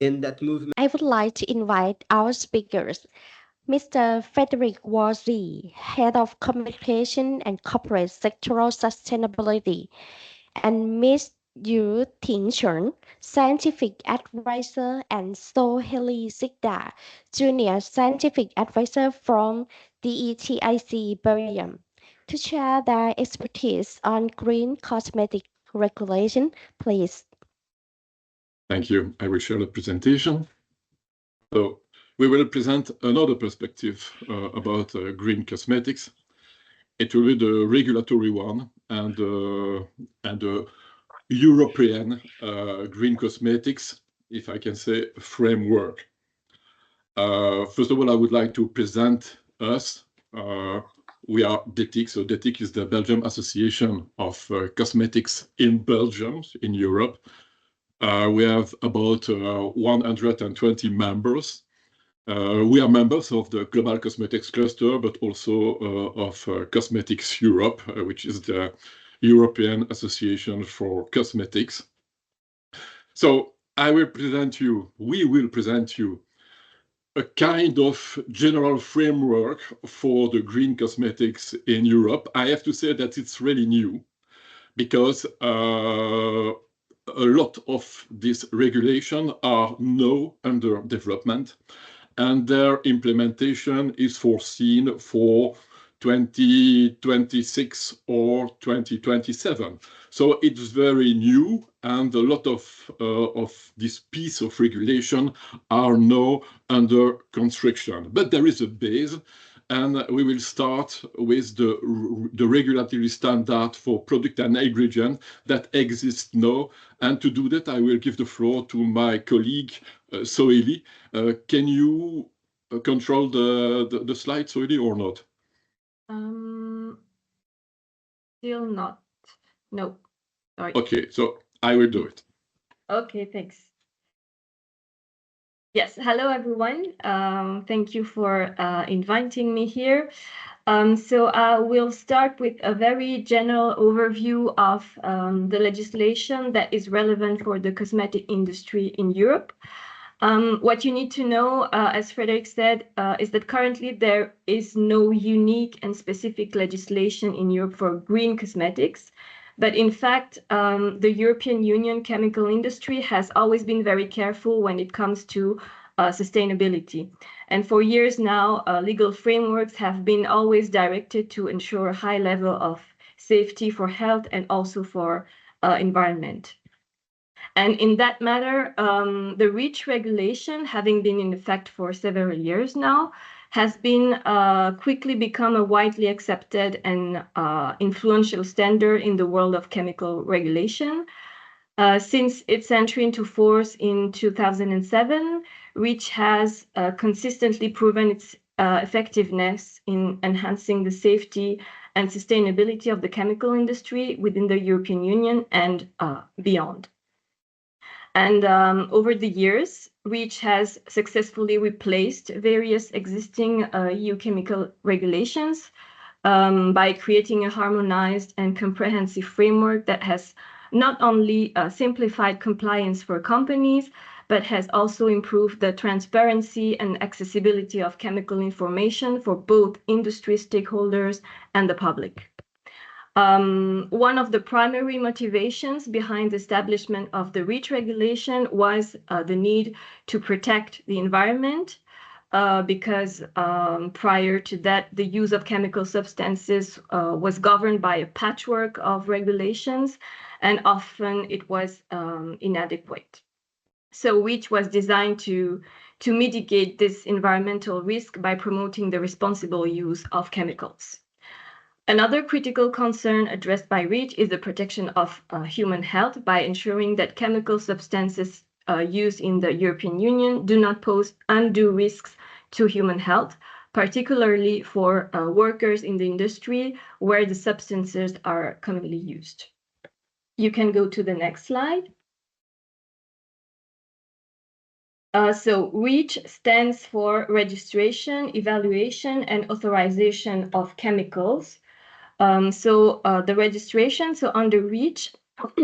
In that movement, I would like to invite our speakers, Mr. Frederick Worsley, Head of Communication and Corporate Sectoral Sustainability, and Ms. Yu Ting Chen, Scientific Advisor, and Soheli Sikda, Junior Scientific Advisor from DETIC Belgium, to share their expertise on green cosmetic regulation. Please. Thank you. I will share the presentation. So we will present another perspective about green cosmetics. It will be the regulatory one and the European green cosmetics, if I can say, framework. First of all, I would like to present us. We are DETIC. So DETIC is the Belgium Association of Cosmetics in Belgium, in Europe. We have about 120 members. We are members of the Global Cosmetics Cluster, but also of Cosmetics Europe, which is the European Association for Cosmetics. So we will present you a kind of general framework for the green cosmetics in Europe. I have to say that it's really new because a lot of these regulations are now under development, and their implementation is foreseen for 2026 or 2027. So it's very new, and a lot of this piece of regulation are now under construction. But there is a base, and we will start with the regulatory standard for product and ingredient that exists now. And to do that, I will give the floor to my colleague, Soeli. Can you control the slide, Soeli, or not? Still not. No. Sorry. Okay, so I will do it. Okay, thanks. Yes, hello everyone. Thank you for inviting me here. So we'll start with a very general overview of the legislation that is relevant for the cosmetic industry in Europe. What you need to know, as Frederick said, is that currently there is no unique and specific legislation in Europe for green cosmetics. But in fact, the European Union chemical industry has always been very careful when it comes to sustainability. And for years now, legal frameworks have been always directed to ensure a high level of safety for health and also for environment. And in that matter, the REACH regulation, having been in effect for several years now, has been quickly become a widely accepted and influential standard in the world of chemical regulation. Since its entry into force in 2007, REACH has consistently proven its effectiveness in enhancing the safety and sustainability of the chemical industry within the European Union and beyond. And over the years, REACH has successfully replaced various existing EU chemical regulations by creating a harmonized and comprehensive framework that has not only simplified compliance for companies, but has also improved the transparency and accessibility of chemical information for both industry stakeholders and the public. One of the primary motivations behind the establishment of the REACH regulation was the need to protect the environment, because prior to that, the use of chemical substances was governed by a patchwork of regulations, and often it was inadequate. So REACH was designed to mitigate this environmental risk by promoting the responsible use of chemicals. Another critical concern addressed by REACH is the protection of human health by ensuring that chemical substances used in the European Union do not pose undue risks to human health, particularly for workers in the industry where the substances are commonly used. You can go to the next slide. So REACH stands for Registration, Evaluation, and Authorization of Chemicals. The registration, so under REACH,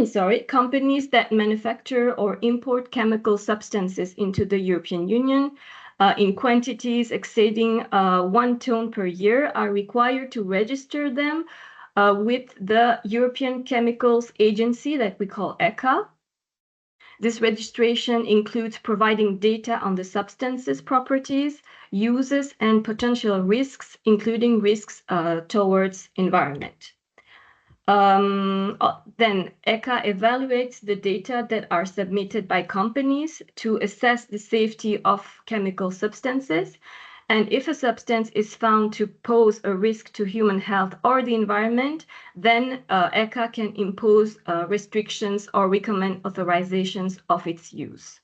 sorry, companies that manufacture or import chemical substances into the European Union in quantities exceeding 1 ton per year are required to register them with the European Chemicals Agency that we call ECHA. This registration includes providing data on the substance's properties, uses, and potential risks, including risks towards environment. Then ECHA evaluates the data that are submitted by companies to assess the safety of chemical substances. And if a substance is found to pose a risk to human health or the environment, then ECHA can impose restrictions or recommend authorizations of its use.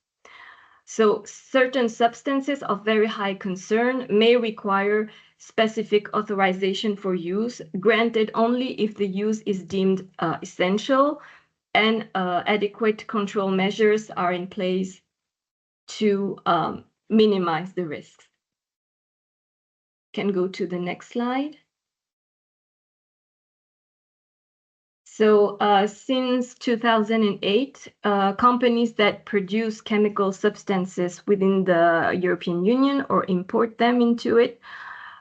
So certain substances of very high concern may require specific authorization for use, granted only if the use is deemed essential and adequate control measures are in place to minimize the risks. Can go to the next slide. So since 2008, companies that produce chemical substances within the European Union or import them into it,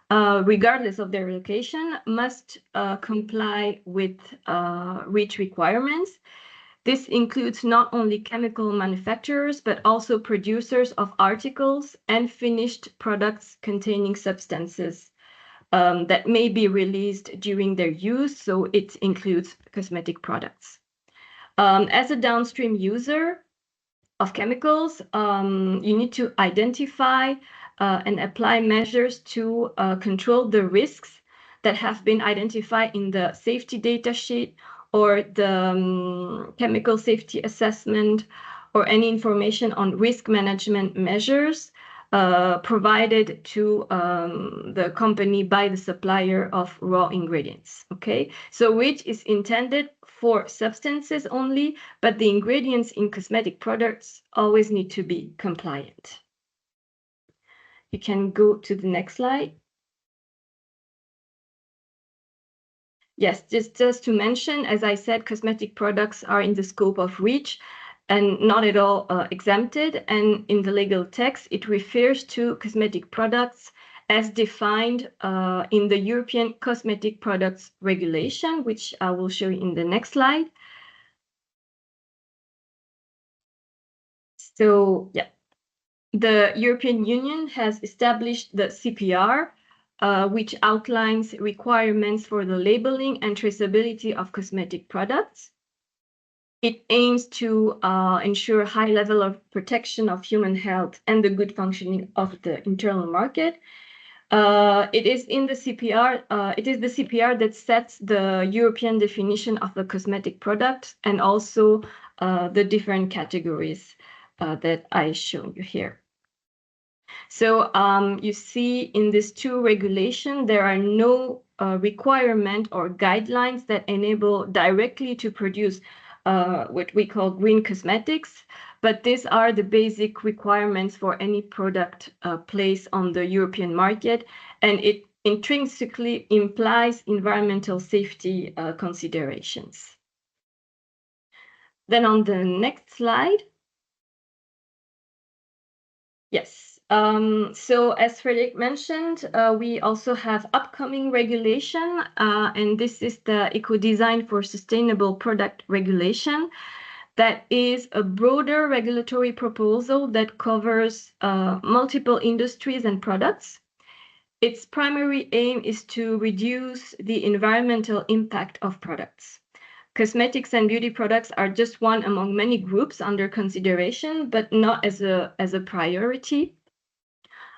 regardless of their location, must comply with REACH requirements. This includes not only chemical manufacturers, but also producers of articles and finished products containing substances that may be released during their use, so it includes cosmetic products. As a downstream user of chemicals, you need to identify and apply measures to control the risks that have been identified in the safety data sheet or the chemical safety assessment or any information on risk management measures provided to the company by the supplier of raw ingredients. Okay, so which is intended for substances only, but the ingredients in cosmetic products always need to be compliant. You can go to the next slide. Yes, just to mention, as I said, cosmetic products are in the scope of REACH and not at all exempted. And in the legal text, it refers to cosmetic products as defined in the European Cosmetic Products Regulation, which I will show you in the next slide. So, yeah, the European Union has established the CPR, which outlines requirements for the labeling and traceability of cosmetic products. It aims to ensure a high level of protection of human health and the good functioning of the internal market. It is the CPR that sets the European definition of a cosmetic product and also the different categories that I show you here. So you see in these two regulations, there are no requirement or guidelines that enable directly to produce what we call green cosmetics, but these are the basic requirements for any product placed on the European market, and it intrinsically implies environmental safety considerations. Then on the next slide. Yes. So as Frederick mentioned, we also have upcoming regulation, and this is the Eco-Design for Sustainable Product Regulation. That is a broader regulatory proposal that covers multiple industries and products. Its primary aim is to reduce the environmental impact of products. Cosmetics and beauty products are just one among many groups under consideration, but not as a priority.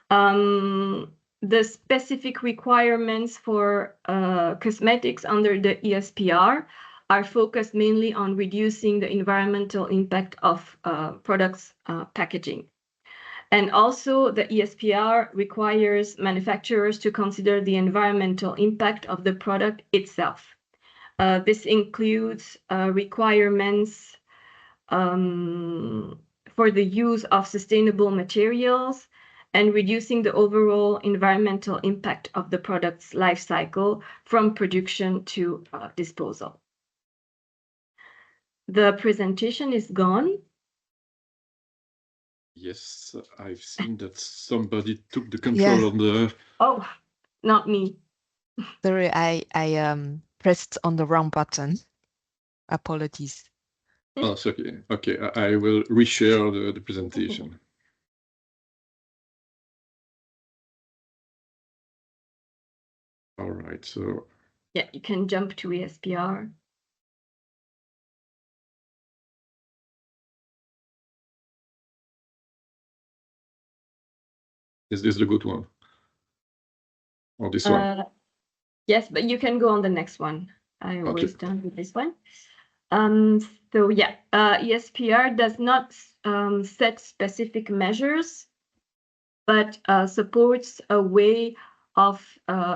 The specific requirements for cosmetics under the ESPR are focused mainly on reducing the environmental impact of products packaging. And also the ESPR requires manufacturers to consider the environmental impact of the product itself. This includes requirements for the use of sustainable materials and reducing the overall environmental impact of the product's life cycle from production to disposal. The presentation is gone. Yes, I've seen that somebody took the control on the. Oh, not me. Sorry, I pressed on the wrong button. Apologies. Oh, sorry. Okay, I will reshare the presentation. All right, so. Yeah, you can jump to ESPR. Is this the good one? Or this one? Yes, but you can go on the next one. I was done with this one. So yeah, ESPR does not set specific measures, but supports a way of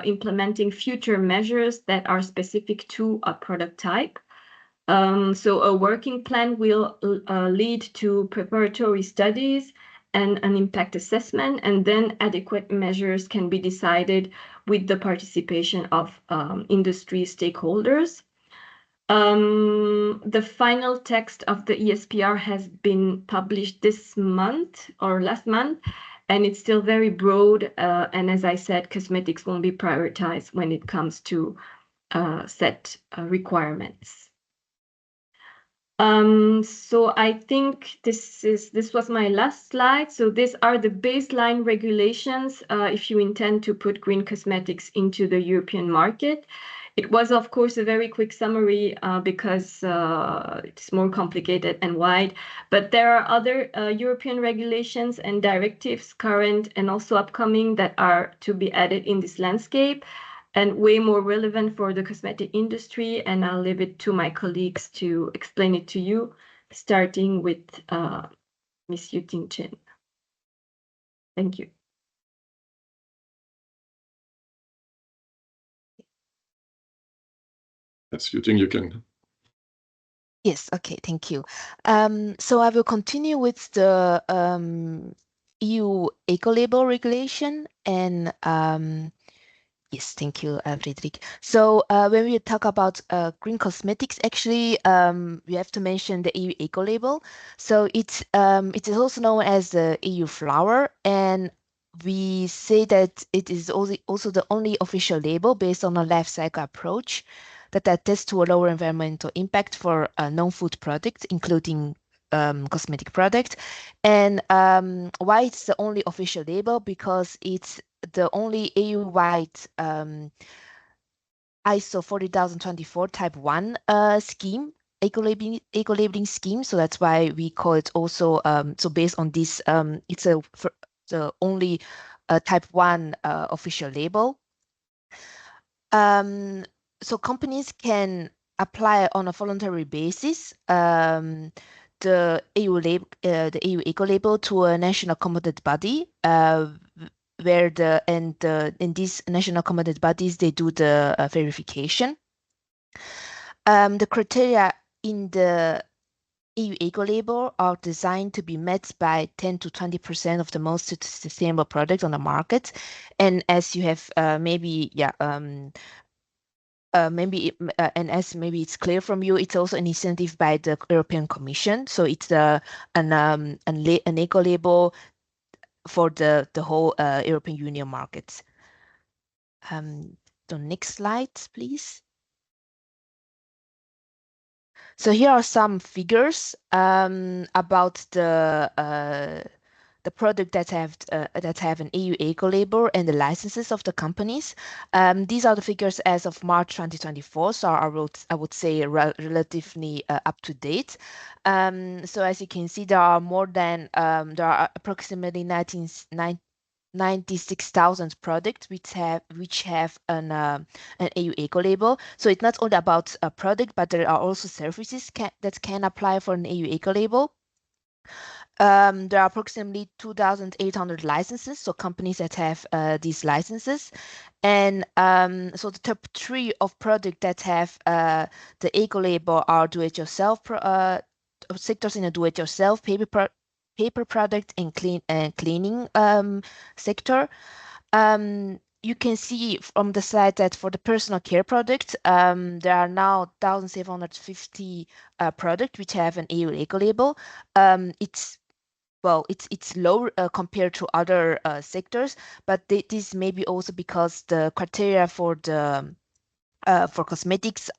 implementing future measures that are specific to a product type. So a working plan will lead to preparatory studies and an impact assessment, and then adequate measures can be decided with the participation of industry stakeholders. The final text of the ESPR has been published this month or last month, and it's still very broad. And as I said, cosmetics won't be prioritized when it comes to set requirements. So I think this was my last slide. So these are the baseline regulations if you intend to put green cosmetics into the European market. It was, of course, a very quick summary because it's more complicated and wide, but there are other European regulations and directives, current and also upcoming, that are to be added in this landscape and way more relevant for the cosmetic industry. And I'll leave it to my colleagues to explain it to you, starting with Ms. Yuting Chen. Thank you. Yes, Yuting, you can. Yes, okay, thank you. So I will continue with the EU eco-label regulation and yes, thank you, Friedrich. So when we talk about green cosmetics, actually, we have to mention the EU eco-label. So it is also known as the EU flower, and we say that it is also the only official label based on a life cycle approach that attests to a lower environmental impact for non-food products, including cosmetic products. And why it's the only official label? Because it's the only EU-wide ISO 40024 Type 1 scheme, eco-labeling scheme. So that's why we call it also, so based on this, it's the only Type 1 official label. So companies can apply on a voluntary basis the EU eco label to a national competent body, where in these national competent bodies they do the verification. The criteria in the EU eco label are designed to be met by 10 to 20% of the most sustainable products on the market, and as you have maybe and as maybe it's clear from you, it's also an incentive by the European Commission. So it's an eco label for the whole European Union markets. The next slide, please. So here are some figures about the product that have an EU eco label and the licenses of the companies. These are the figures as of March 2024, so I would say relatively up to date. So as you can see, there are there are approximately 96,000 products which have an EU eco label. So it's not only about a product, but there are also services that can apply for an EU eco label. There are approximately 2,800 licenses, so companies that have these licenses. And so the top 3 of products that have the eco label are do-it-yourself sectors in the do-it-yourself, paper product and cleaning sector. you can see from the slide that for the personal care products, there are now 1,750 products which have an EU eco label. It's low compared to other sectors, but this may be also because the criteria for the for cosmetics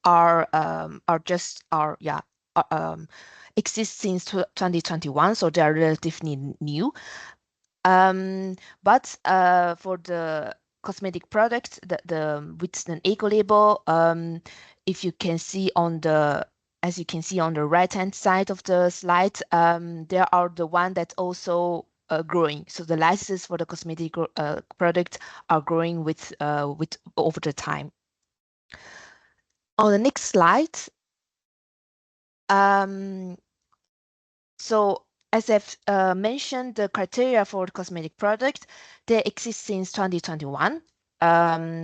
exist since 2021, so they are relatively new. But for the cosmetic products, the with an eco label, if you can see on the as you can see on the right-hand side of the slide, there are the one that also growing. So the licenses for the cosmetic products are growing with over the time. On the next slide, so as I've mentioned, the criteria for cosmetic products, they exist since 2021.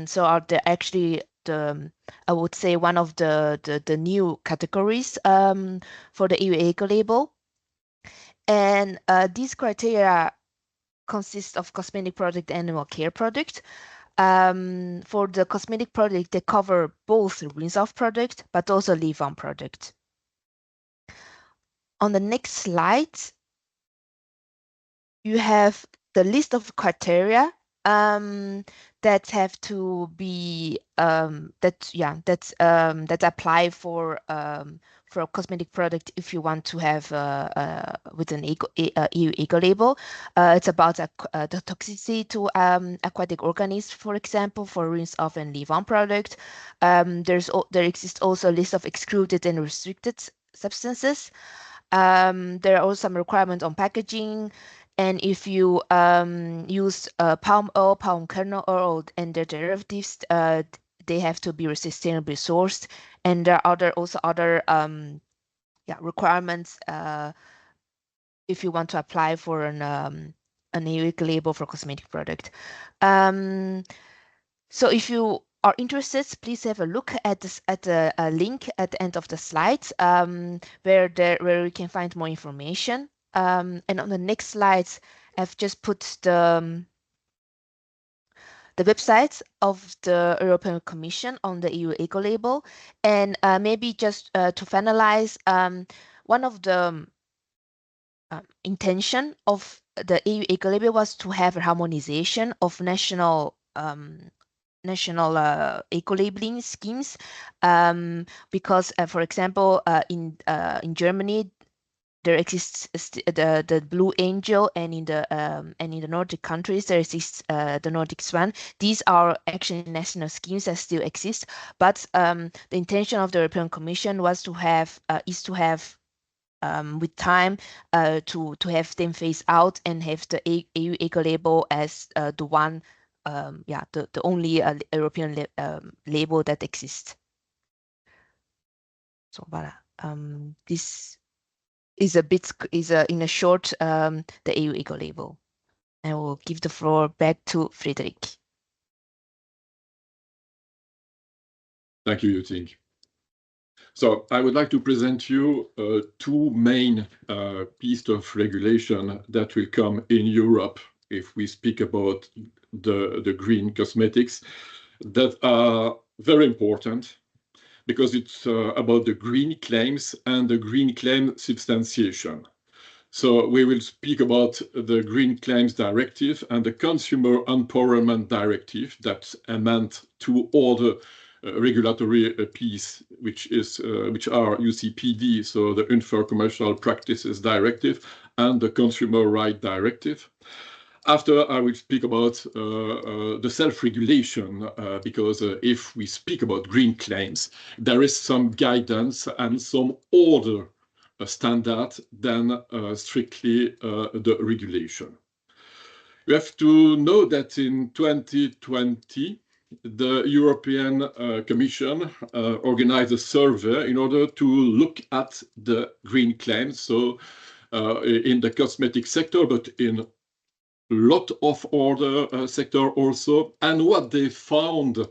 So are they actually I would say one of the new categories for the EU eco label. And these criteria consist of cosmetic product and animal care product. For the cosmetic product, they cover both rinse-off product, but also leave-on product. On the next slide, you have the list of criteria that have to be that apply for a cosmetic product if you want to have with an EU eco label. It's about the toxicity to aquatic organisms, for example, for rinse-off and leave-on product. There exists also a list of excluded and restricted substances. There are also some requirements on packaging, and if you use palm oil, palm kernel oil, and their derivatives, they have to be sustainably sourced. And there are also other requirements if you want to apply for an EU label for cosmetic product. So if you are interested, please have a look at the link at the end of the slides where you can find more information. And on the next slides, I've just put the websites of the European Commission on the EU eco label, and maybe just to finalize, one of the intention of the EU eco label was to have a harmonization of national eco labeling schemes, because for example in Germany there exists the Blue Angel, and in the Nordic countries there exists the Nordic Swan. These are actually national schemes that still exist, but the intention of the European Commission was to have with time to have them phase out and have the EU eco label as the one the only European label that exists. So voilà. This is in a short the EU eco label. I will give the floor back to Frédéric. Thank you, Yuting. So I would like to present you two main pieces of regulation that will come in Europe if we speak about the green cosmetics that are very important, because it's about the green claims and the green claim substantiation. So we will speak about the Green Claims Directive and the Consumer Empowerment Directive that amend to other regulatory piece, which are UCPD, so the Unfair Commercial Practices Directive and the Consumer Right Directive. After, I will speak about the self-regulation, because if we speak about green claims, there is some guidance and some order standard than strictly the regulation. You have to know that in 2020, the European Commission organized a survey in order to look at the green claims, so in the cosmetic sector, but in lot of other sector also. And what they found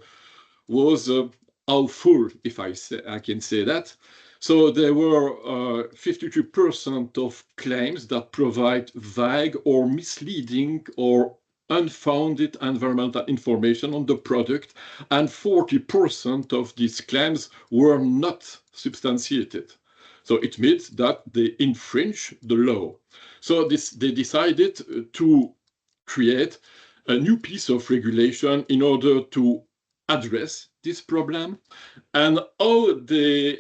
was awful, if I can say that. So there were 52% of claims that provide vague or misleading or unfounded environmental information on the product, and 40% of these claims were not substantiated. So it means that they infringe the law. So they decided to create a new piece of regulation in order to address this problem. And how they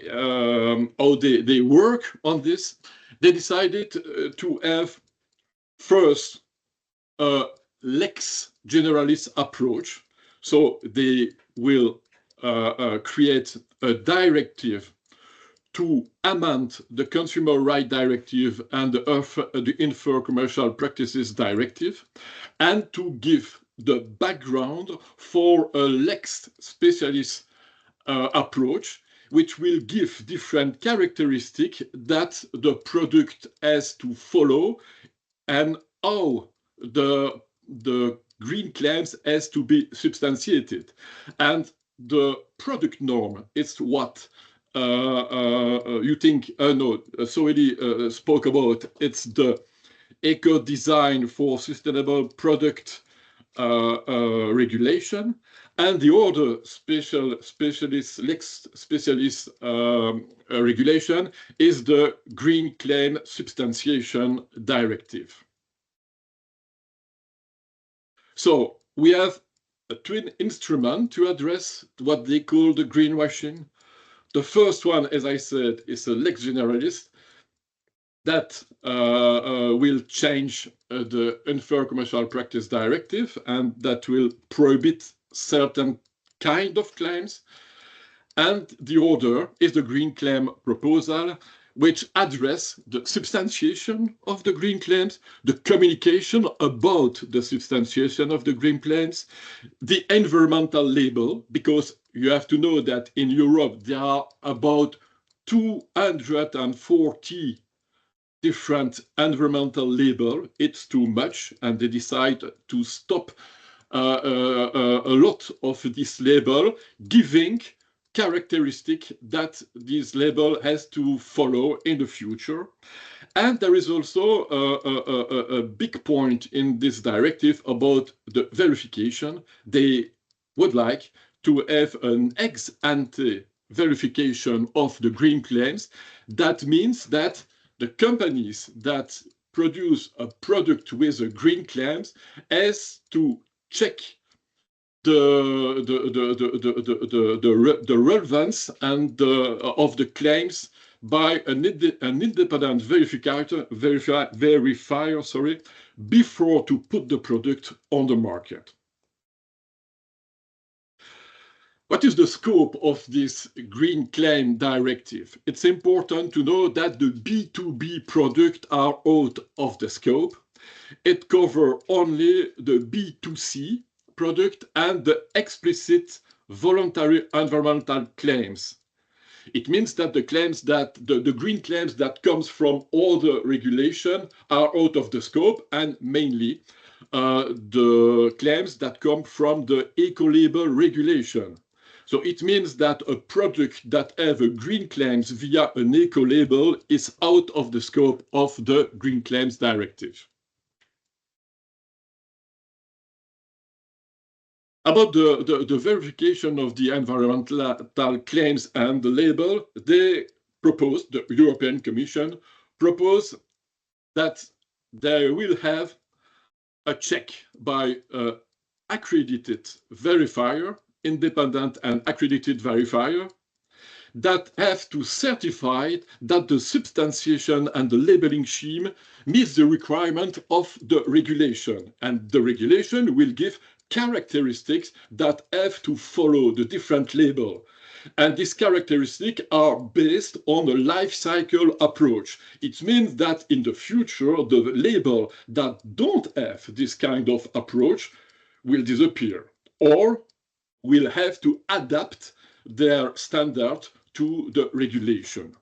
work on this, they decided to have first a lex generalis approach. So they will create a directive to amend the Consumer Rights Directive and the Unfair Commercial Practices Directive, and to give the background for a lex specialis approach, which will give different characteristics that the product has to follow and how the green claims has to be substantiated. And the product norm is what you think, no, Soedi spoke about. It's the eco design for sustainable product regulation, and the other lex specialist regulation is the Green Claim Substantiation Directive. So we have a twin instrument to address what they call the greenwashing. The first one, as I said, is a lex generalis that will change the Unfair Commercial Practice Directive, and that will prohibit certain kind of claims. And the other is the Green Claim Proposal, which address the substantiation of the green claims, the communication about the substantiation of the green claims, the environmental label, because you have to know that in Europe there are about 240 different environmental labels. It's too much, and they decide to stop a lot of this label, giving characteristic that this label has to follow in the future. And there is also a big point in this directive about the verification. They would like to have an ex ante verification of the green claims. That means that the companies that produce a product with a green claims has to check the relevance and of the claims by an independent verifier, before to put the product on the market. What is the scope of this Green Claim Directive? It's important to know that the B2B products are out of the scope. It covers only the B2C product and the explicit voluntary environmental claims. It means that the claims that the green claims that comes from all the regulation are out of the scope, and mainly the claims that come from the eco-label regulation. So it means that a product that have a green claims via an eco-label is out of the scope of the Green Claims Directive. About the verification of the environmental claims and the label, the European Commission proposed that they will have a check by an accredited verifier, independent and accredited verifier, that have to certify that the substantiation and the labeling scheme meets the requirement of the regulation. And the regulation will give characteristics that have to follow the different label. And these characteristics are based on a life cycle approach. It means that in the future, the label that don't have this kind of approach will disappear, or will have to adapt their standard to the regulation.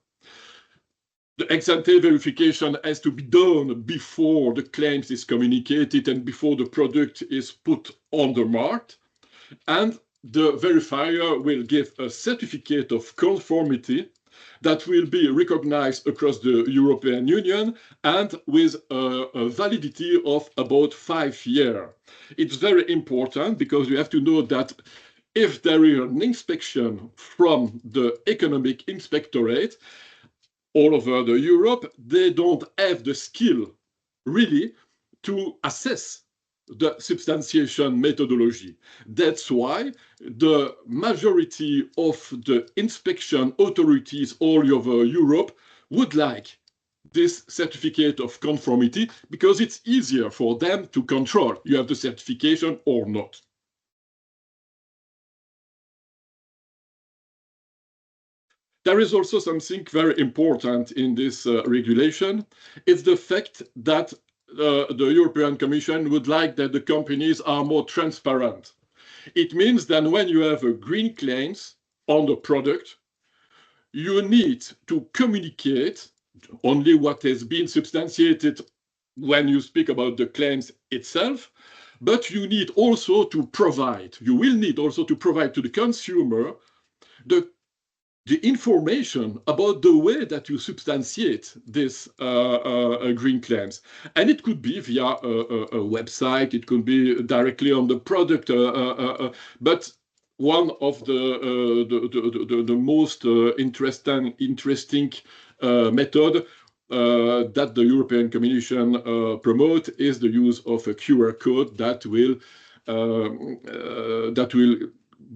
The ex ante verification has to be done before the claims is communicated and before the product is put on the market. And the verifier will give a certificate of conformity that will be recognized across the European Union and with a validity of about 5 years. It's very important because you have to know that if there is an inspection from the Economic Inspectorate all over the Europe, they don't have the skill really to assess the substantiation methodology. That's why the majority of the inspection authorities all over Europe would like this certificate of conformity because it's easier for them to control you have the certification or not. There is also something very important in this regulation. It's the fact that the European Commission would like that the companies are more transparent. It means that when you have a green claims on the product, you need to communicate only what has been substantiated when you speak about the claims itself, but you need also to provide, you will need also to provide to the consumer the information about the way that you substantiate this green claims. And it could be via a website, it could be directly on the product, but one of the most interesting method that the European Commission promote is the use of a QR code that will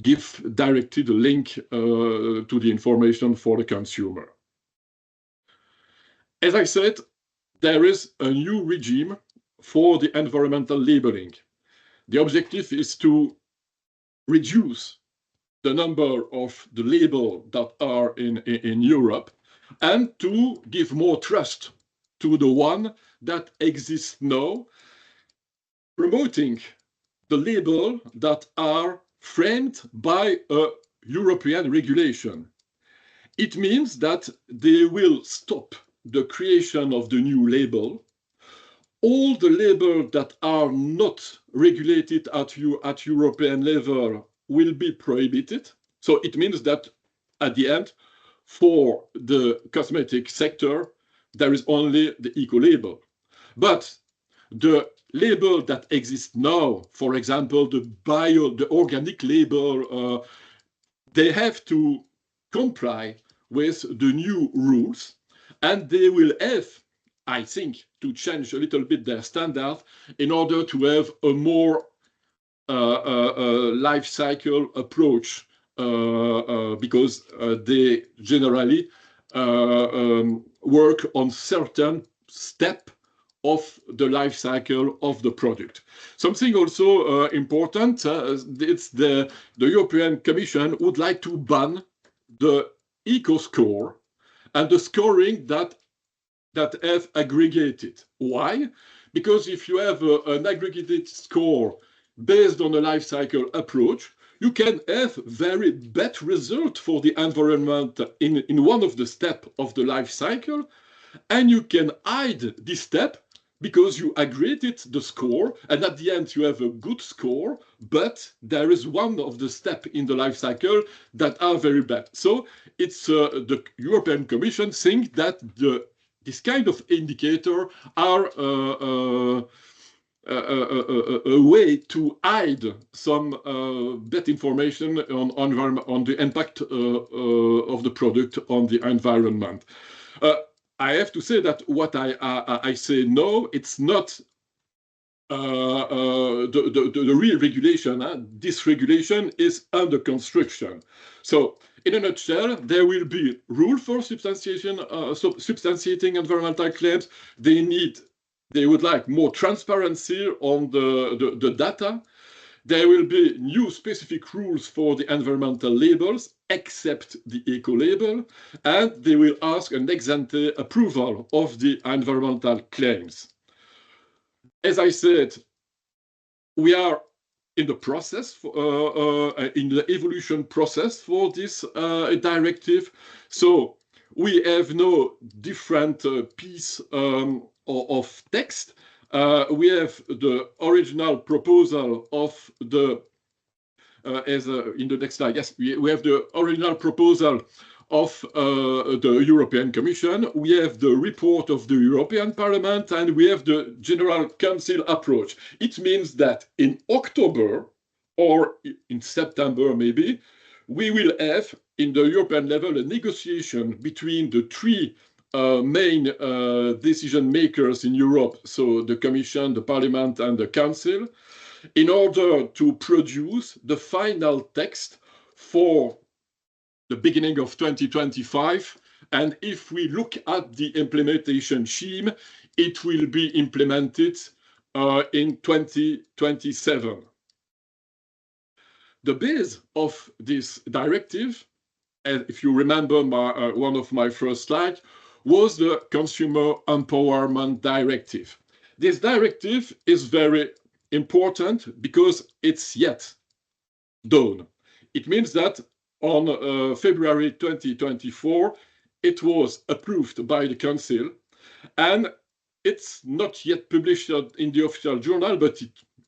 give directly the link to the information for the consumer. As I said, there is a new regime for the environmental labeling. The objective is to reduce the number of the labels that are in Europe and to give more trust to the one that exists now, promoting the label that are framed by a European regulation. It means that they will stop the creation of the new label. All the labels that are not regulated at European level will be prohibited. So it means that at the end, for the cosmetic sector, there is only the eco label. But the label that exists now, for example, the organic label, they have to comply with the new rules, and they will have, I think, to change a little bit their standard in order to have a more life cycle approach, because they generally work on certain steps of the life cycle of the product. Something also important, it's the European Commission would like to ban the eco score and the scoring that have aggregated. Why? Because if you have an aggregated score based on a life cycle approach, you can have very bad result for the environment in one of the steps of the life cycle, and you can hide this step because you aggregated the score, and at the end you have a good score, but there is one of the steps in the life cycle that are very bad. So it's the European Commission think that this kind of indicator are a way to hide some bad information on the impact of the product on the environment. I have to say that what I say no, it's not the real regulation. This regulation is under construction. So in a nutshell, there will be rule for substantiating environmental claims. They would like more transparency on the data. There will be new specific rules for the environmental labels, except the eco label, and they will ask an ex ante approval of the environmental claims. As I said, we are in the process, in the evolution process for this directive. So we have no different piece of text. We have the original proposal of the, in the next slide, yes, we have the original proposal of the European Commission, we have the report of the European Parliament, and we have the General Council approach. It means that in October or in September maybe, we will have in the European level a negotiation between the three main decision makers in Europe, so the Commission, the Parliament, and the Council, in order to produce the final text for the beginning of 2025. And if we look at the implementation scheme, it will be implemented in 2027. The base of this directive, and if you remember one of my first slides, was the Consumer Empowerment Directive. This directive is very important because it's yet done. It means that on February 2024, it was approved by the Council, and it's not yet published in the official journal, but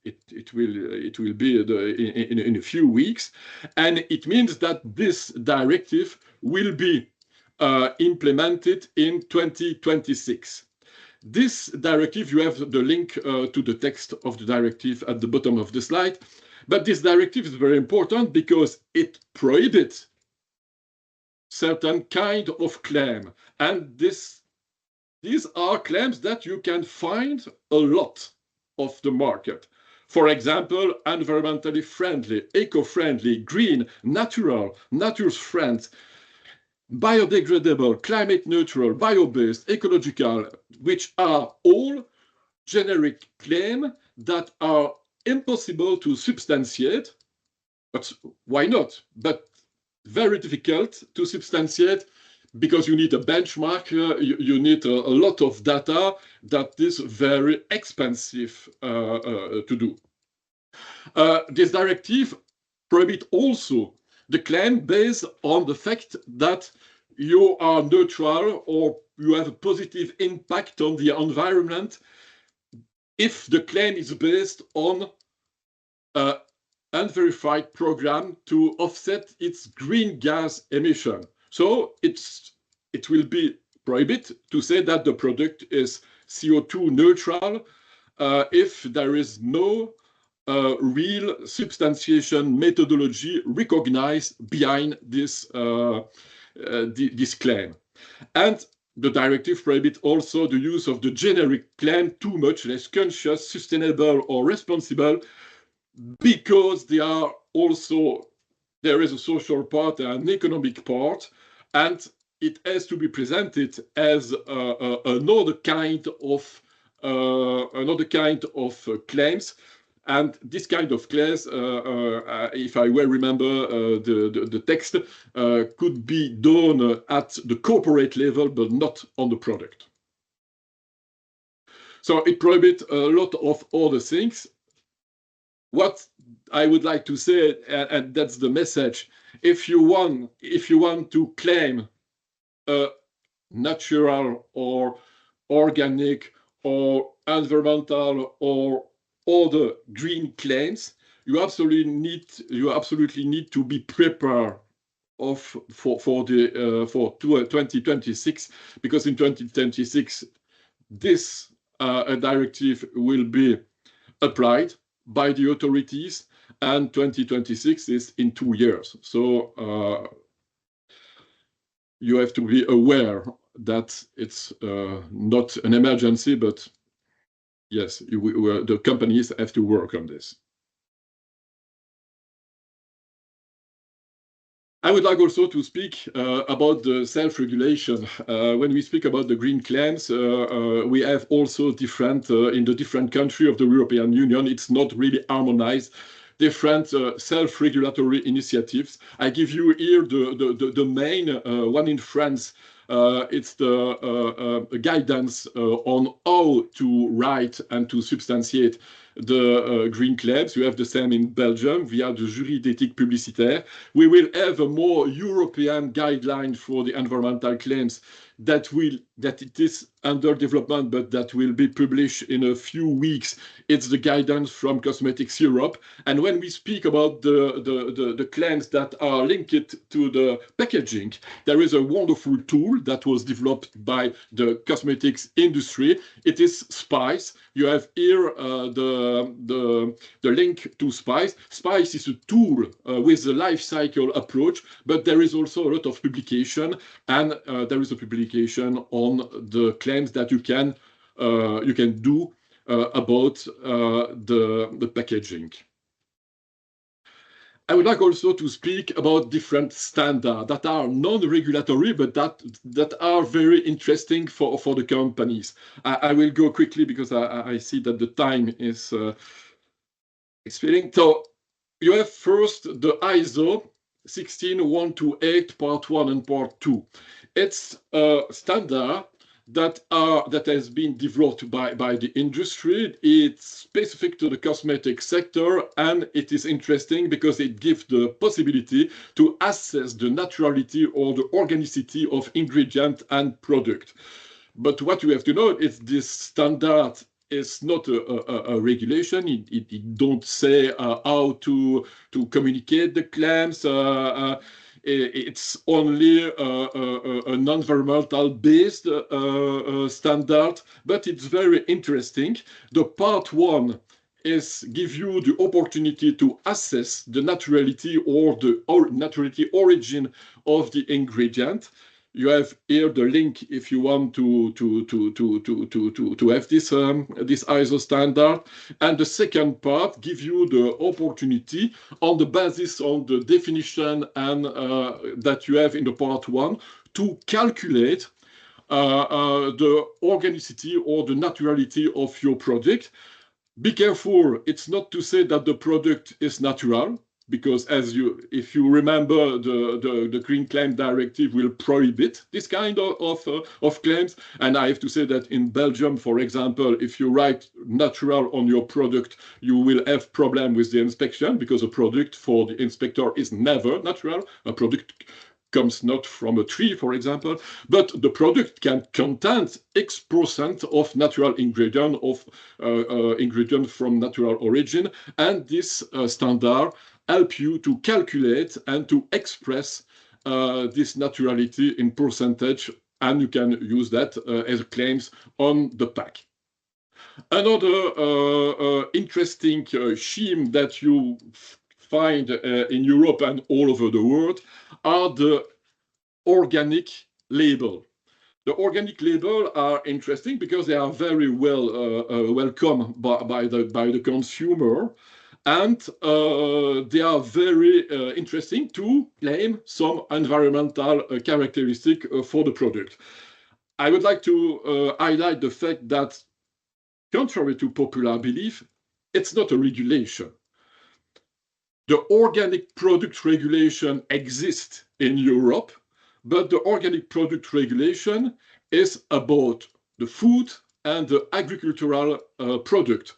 it will be in a few weeks, and it means that this directive will be implemented in 2026. This directive, you have the link to the text of the directive at the bottom of the slide, but this directive is very important because it prohibits certain kind of claim, and these are claims that you can find a lot of the market. For example, environmentally friendly, eco-friendly, green, natural, nature's friend, biodegradable, climate neutral, bio-based, ecological, which are all generic claims that are impossible to substantiate, but why not? But very difficult to substantiate because you need a benchmark, you need a lot of data that is very expensive to do. This directive prohibits also the claim based on the fact that you are neutral or you have a positive impact on the environment if the claim is based on an unverified program to offset its green gas emission. So it will be prohibited to say that the product is CO2 neutral if there is no real substantiation methodology recognized behind this claim. And the directive prohibits also the use of the generic claim too much, less conscious, sustainable, or responsible, because there is a social part and an economic part, and it has to be presented as another kind of claims. And this kind of claims, if I well remember the text, could be done at the corporate level, but not on the product. So it prohibits a lot of other things. What I would like to say, and that's the message, if you want to claim a natural or organic or environmental or other green claims, you absolutely need to be prepared for 2026, because in 2026 this directive will be applied by the authorities, and 2026 is in 2 years. So you have to be aware that it's not an emergency, but yes, the companies have to work on this. I would like also to speak about the self-regulation. When we speak about the green claims, we have also different, in the different countries of the European Union, it's not really harmonized, different self-regulatory initiatives. I give you here the main one in France. It's the guidance on how to write and to substantiate the green claims. You have the same in Belgium via the Jury d'éthique publicitaire. We will have a more European guideline for the environmental claims that it is under development, but that will be published in a few weeks. It's the guidance from Cosmetics Europe. And when we speak about the claims that are linked to the packaging, there is a wonderful tool that was developed by the cosmetics industry. It is Spice. You have here the link to Spice. Spice is a tool with a life cycle approach, but there is also a lot of publication, and there is a publication on the claims that you can do about the packaging. I would like also to speak about different standards that are non-regulatory, but that are very interesting for the companies. I will go quickly because I see that the time is speeding. So you have first the ISO 16128 Part 1 and Part 2. It's a standard that has been developed by the industry. It's specific to the cosmetic sector, and it is interesting because it gives the possibility to assess the naturality or the organicity of ingredient and product. But what you have to know is this standard is not a regulation. It don't say how to communicate the claims. It's only an environmental based standard, but it's very interesting. The part 1 is give you the opportunity to assess the naturality or the naturality origin of the ingredient. You have here the link if you want to have this ISO standard. And the second part gives you the opportunity on the basis of the definition and that you have in the part 1 to calculate the organicity or the naturality of your product. Be careful, it's not to say that the product is natural, because if you remember, the Green Claim Directive will prohibit this kind of claims. And I have to say that in Belgium, for example, if you write natural on your product, you will have problem with the inspection, because a product for the inspector is never natural. A product comes not from a tree, for example, but the product can contain X% of natural ingredient from natural origin, and this standard help you to calculate and to express this naturality in percentage, and you can use that as claims on the pack. Another interesting scheme that you find in Europe and all over the world are the organic label. The organic label are interesting because they are very well welcomed by the consumer, and they are very interesting to claim some environmental characteristic for the product. I would like to highlight the fact that, contrary to popular belief, it's not a regulation. The organic product regulation exists in Europe, but the organic product regulation is about the food and the agricultural product.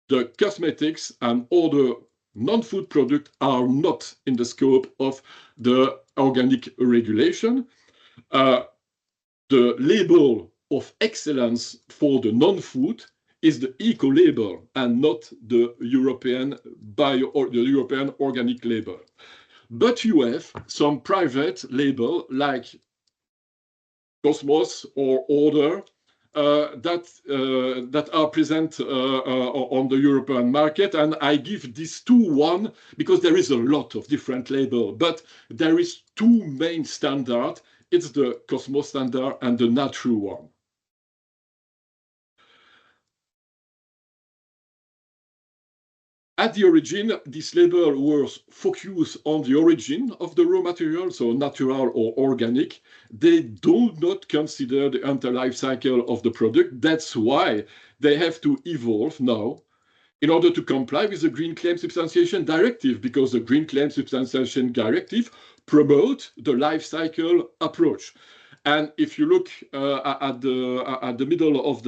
The cosmetics and other non-food products are not in the scope of the organic regulation. The label of excellence for the non-food is the eco label and not the European bio or the European organic label. But you have some private label like Cosmos or other that are present on the European market, and I give these one because there is a lot of different labels, but there is two main standards. It's the Cosmos standard and the Nature one. At the origin, this label was focused on the origin of the raw material, so natural or organic. They do not consider the entire life cycle of the product. That's why they have to evolve now in order to comply with the Green Claim Substantiation Directive, because the Green Claim Substantiation Directive promotes the life cycle approach. And if you look at the middle of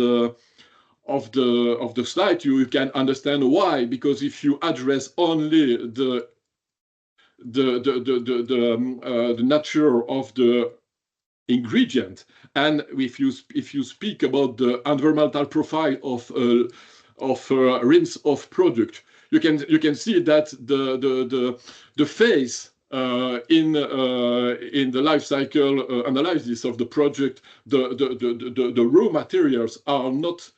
of the slide, you can understand why. Because if you address only the nature of the ingredient, and if you speak about the environmental profile of rinse off product, you can see that the phase in the life cycle analysis of the project, the raw materials are not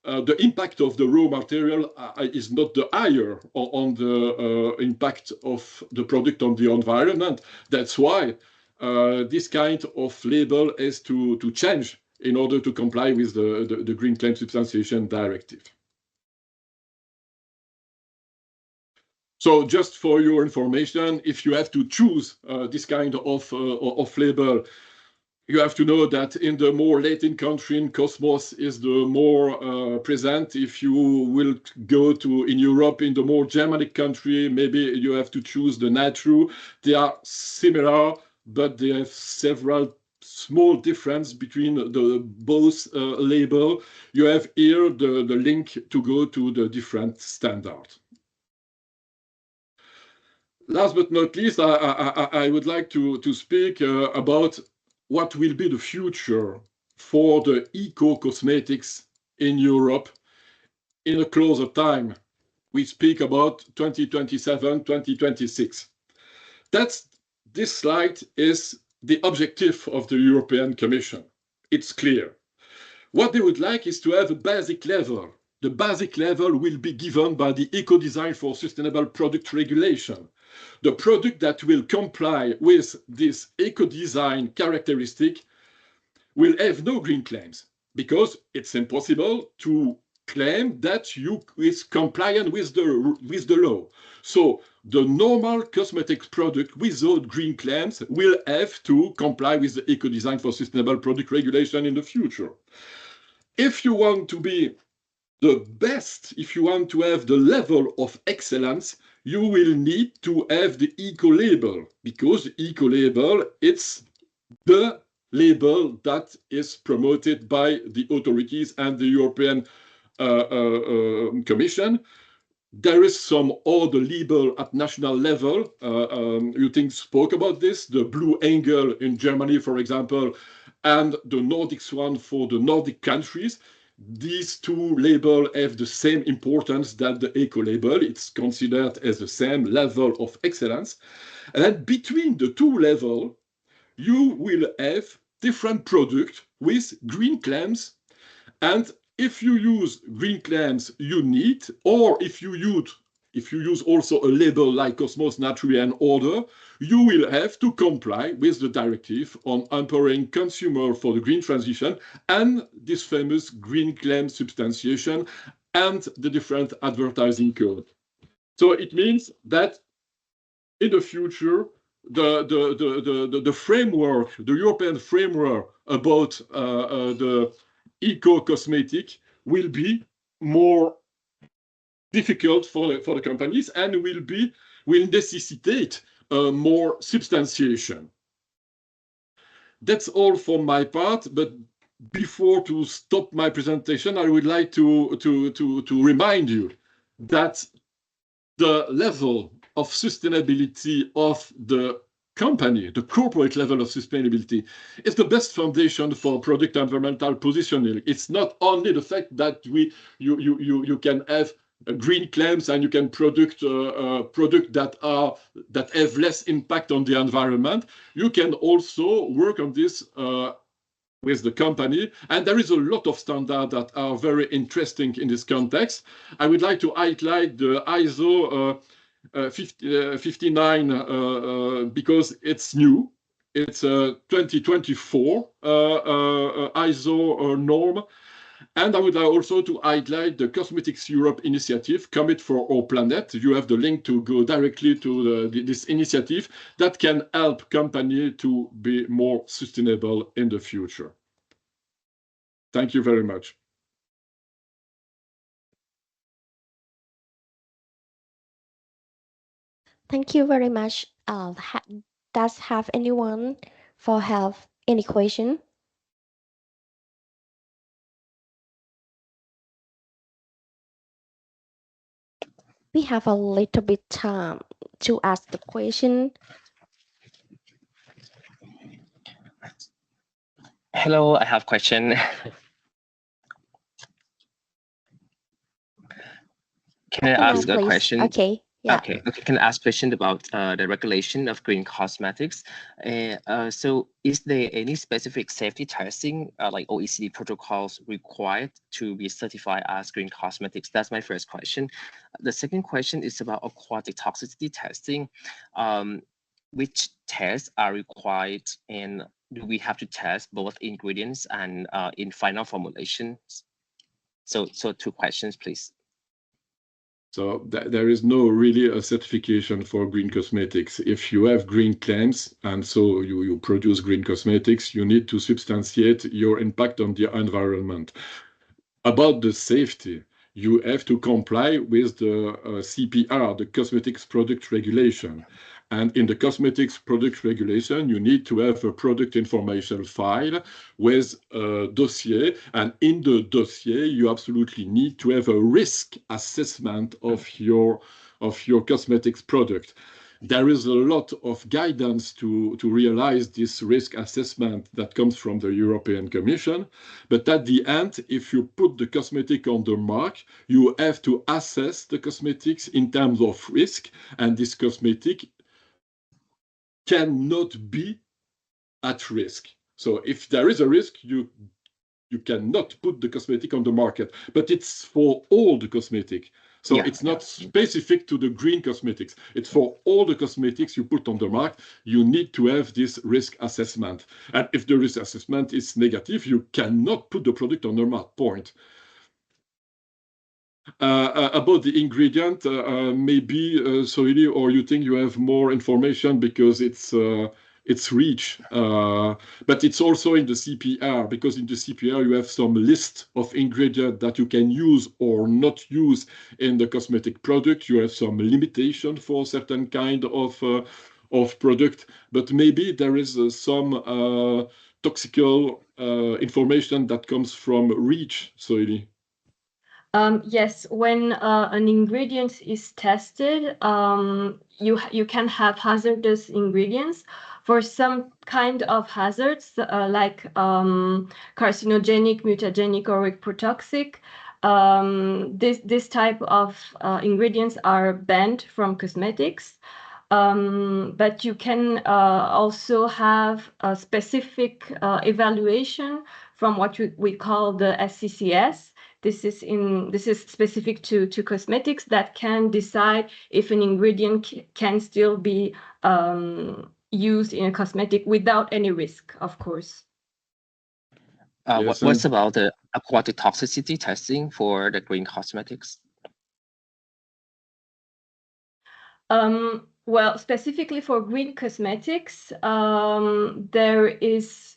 the impact of the raw material is not the higher on the impact of the product on the environment. That's why this kind of label is to change in order to comply with the Green Claim Substantiation Directive. So just for your information, if you have to choose this kind of label, you have to know that in the more Latin country, Cosmos is the more present. If you will go to in Europe, in the more Germanic country, maybe you have to choose the Natru. They are similar, but they have several small difference between the both label. You have here the link to go to the different standard. Last but not least, I would like to speak about what will be the future for the eco-cosmetics in Europe in a closer time. We speak about 2027, 2026. This slide is the objective of the European Commission. It's clear. What they would like is to have a basic level. The basic level will be given by the Eco-Design for Sustainable Product Regulation. The product that will comply with this eco-design characteristic will have no green claims, because it's impossible to claim that you is compliant with the law. So the normal cosmetics product without green claims will have to comply with the Eco-Design for Sustainable Product Regulation in the future. If you want to be the best, if you want to have the level of excellence, you will need to have the eco-label, because the eco-label, it's the label that is promoted by the authorities and the European Commission. There is some other label at national level. You think spoke about this, the Blue Angle in Germany, for example, and the Nordics one for the Nordic countries. These two labels have the same importance that the eco label. It's considered as the same level of excellence. And then between the two levels, you will have different products with green claims. And if you use green claims, you need, or if you use also a label like Cosmos Naturally and Order, you will have to comply with the directive on empowering consumer for the green transition and this famous green claim substantiation and the different advertising code. So it means that in the future, the framework, the European framework about the eco-cosmetic will be more difficult for the companies and will necessitate more substantiation. That's all for my part, but before to stop my presentation, I would like to remind you that the level of sustainability of the company, the corporate level of sustainability, is the best foundation for product environmental positioning. It's not only the fact that you can have green claims and you can product that have less impact on the environment. You can also work on this with the company. And there is a lot of standards that are very interesting in this context. I would like to highlight the ISO 59 because it's new. It's a 2024 ISO norm. And I would like also to highlight the Cosmetics Europe initiative, Commit for Our Planet. You have the link to go directly to this initiative that can help companies to be more sustainable in the future. Thank you very much. Thank you very much. Does have anyone for have any question? We have a little bit time to ask the question. Hello, I have question. Can I Open now, ask a please. question? Okay. Yeah. Okay. Can I ask question about the regulation of green cosmetics? So is there any specific safety testing, like OECD protocols required to be certified as green cosmetics? That's my first question. The second question is about aquatic toxicity testing. Which tests are required, and do we have to test both ingredients and in final formulations? So two questions, please. So there is no really a certification for green cosmetics. If you have green claims and so you produce green cosmetics, you need to substantiate your impact on the environment. About the safety, you have to comply with the CPR, the Cosmetics Product Regulation. And in the Cosmetics Product Regulation, you need to have a product information file with a dossier. And in the dossier, you absolutely need to have a risk assessment of your cosmetics product. There is a lot of guidance to realize this risk assessment that comes from the European Commission. But at the end, if you put the cosmetic on the mark, you have to assess the cosmetics in terms of risk, and this cosmetic cannot be at risk. So if there is a risk, you cannot put the cosmetic on the market, but it's for all the cosmetic. So it's not specific to the green cosmetics. It's for all the cosmetics you put on the market. You need to have this risk assessment. And if the risk assessment is negative, you cannot put the product on the market, point. About the ingredient, maybe Soili, or you think you have more information because it's REACH, but it's also in the CPR, because in the CPR you have some list of ingredients that you can use or not use in the cosmetic product. You have some limitation for certain kind of product, but maybe there is some toxical information that comes from REACH, Soili. Yes, when an ingredient is tested, you can have hazardous ingredients. For some kind of hazards, like carcinogenic, mutagenic, or reprotoxic, this type of ingredients are banned from cosmetics. But you can also have a specific evaluation from what we call the SCCS. This is specific to cosmetics that can decide if an ingredient can still be used in a cosmetic without any risk, of course. What's about the aquatic toxicity testing for the green cosmetics? Well, specifically for green cosmetics, there is,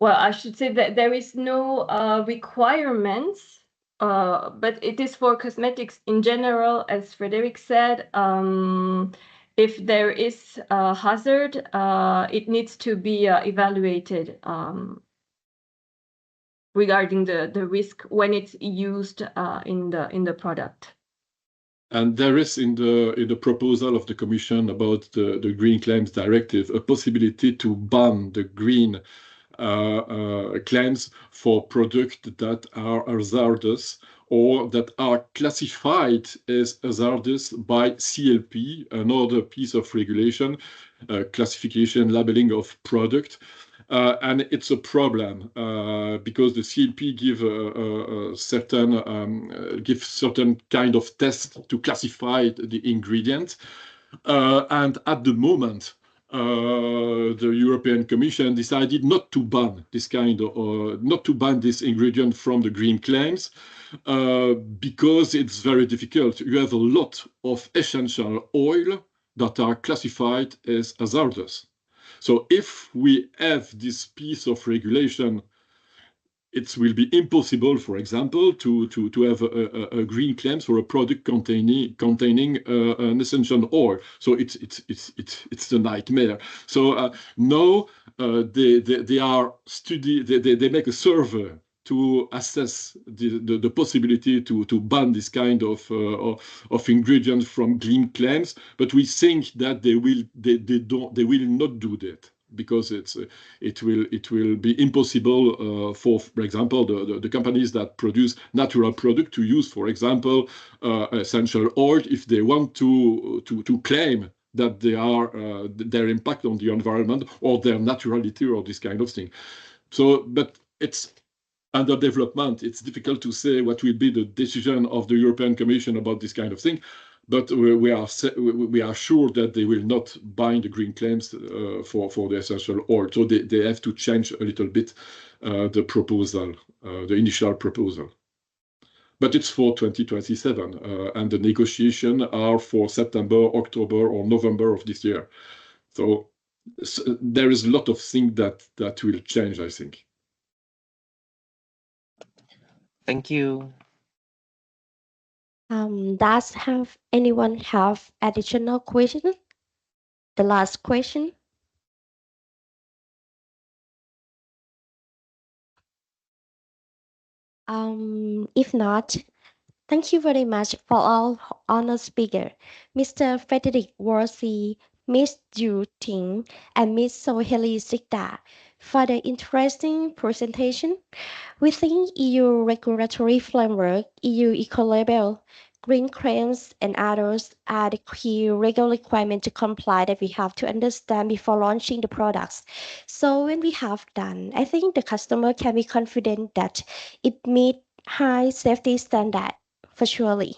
well, I should say that there is no requirements, but it is for cosmetics in general, as Frederick said. If there is a hazard, it needs to be evaluated regarding the risk when it's used in the product. And there is in the proposal of the Commission about the Green Claims Directive a possibility to ban the green claims for products that are hazardous or that are classified as hazardous by CLP, another piece of regulation, classification labeling of product. And it's a problem because the CLP give certain kind of test to classify the ingredient, and at the moment, the European Commission decided not to ban this ingredient from the green claims because it's very difficult. You have a lot of essential oil that are classified as hazardous. So if we have this piece of regulation, it will be impossible, for example, to have a green claims for a product containing an essential oil. So it's a nightmare. So now they make a survey to assess the possibility to ban this kind of ingredients from green claims, but we think that they will not do that because it will be impossible for example, the companies that produce natural product to use, for example, essential oil, if they want to claim that they are their impact on the environment or their naturality or this kind of thing. So, but it's under development. It's difficult to say what will be the decision of the European Commission about this kind of thing. But we are sure that they will not bind the green claims for the essential oil. So they have to change a little bit the proposal, the initial proposal. But it's for 2027, and the negotiations are for September, October, or November of this year. So there is a lot of things that will change, I think. Thank you. Does have anyone have additional questions? The last question. If not, thank you very much for all honored speaker, Mr. Frederick Worsley, Miss Yu Ting, and Miss Soheli Sikda, for the interesting presentation. We think EU regulatory framework, EU eco-label, green claims, and others are the key legal requirements to comply that we have to understand before launching the products. So when we have done, I think the customer can be confident that it meets high safety standard for surely.